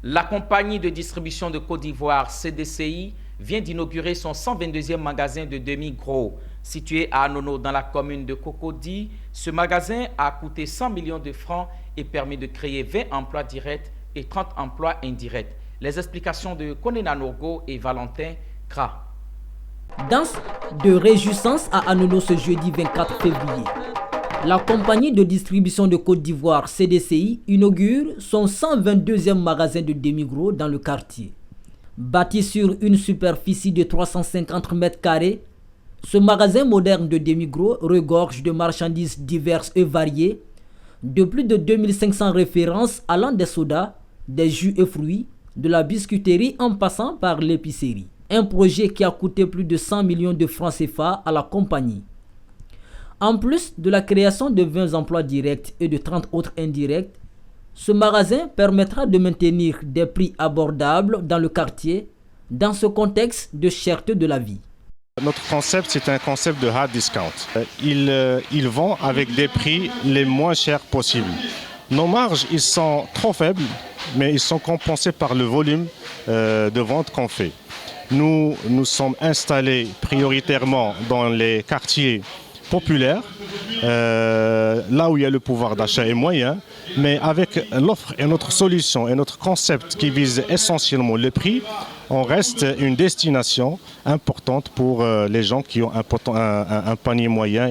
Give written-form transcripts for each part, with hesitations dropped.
La compagnie de distribution de Côte d'Ivoire, CDCI, vient d'inaugurer son 122e magasin de demi-gros. Situé à Anono dans la commune de Cocody, ce magasin a coûté 100 millions de francs et permis de créer 20 emplois directs et 30 emplois indirects. Les explications de Konena Norgo et Valentin Kra. Danse de réjouissance à Anono ce jeudi 24 février. La compagnie de distribution de Côte d'Ivoire, CDCI, inaugure son 122e magasin de demi-gros dans le quartier. Bâti sur une superficie de 350 mètres carrés, ce magasin moderne de demi-gros regorge de marchandises diverses et variées, de plus de 2500 références allant des sodas, des jus et fruits, de la biscuiterie en passant par l'épicerie. Un projet qui a coûté plus de 100 millions de francs CFA à la compagnie. En plus de la création de 20 emplois directs et de 30 autres indirects, ce magasin permettra de maintenir des prix abordables dans le quartier, dans ce contexte de cherté de la vie. Notre concept, c'est un concept de hard discount. Ils vont avec des prix les moins chers possibles. Nos marges, ils sont trop faibles, mais ils sont compensés par le volume de vente qu'on fait. Nous sommes installés prioritairement dans les quartiers populaires, là où il y a le pouvoir d'achat est moyen, mais avec l'offre et notre solution et notre concept qui vise essentiellement le prix, on reste une destination importante pour les gens qui ont un panier moyen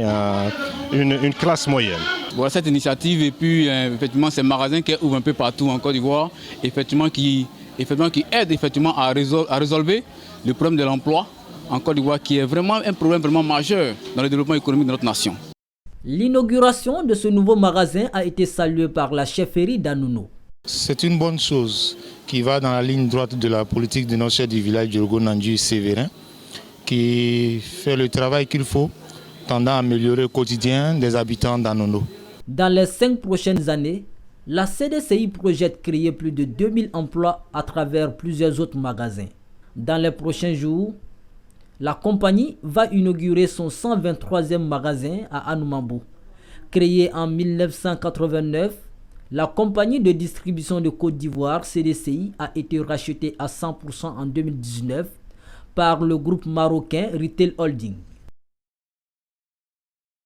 et une classe moyenne. Voilà cette initiative et puis effectivement ces magasins qui ouvrent un peu partout en Côte d'Ivoire, effectivement qui aident effectivement à résolver le problème de l'emploi en Côte d'Ivoire qui est vraiment un problème vraiment majeur dans le développement économique de notre nation. L'inauguration de ce nouveau magasin a été saluée par la chefferie d'Anono. C'est une bonne chose qui va dans la ligne droite de la politique de notre chef du village Diogo Nandji Sévérin, qui fait le travail qu'il faut, tendant à améliorer le quotidien des habitants d'Anono. Dans les 5 prochaines années, la CDCI projette créer plus de 2000 emplois à travers plusieurs autres magasins. Dans les prochains jours, la compagnie va inaugurer son 123e magasin à Anoumambou. Créée en 1989, la compagnie de distribution de Côte d'Ivoire, CDCI, a été rachetée à 100% en 2019 par le groupe marocain Retail Holding.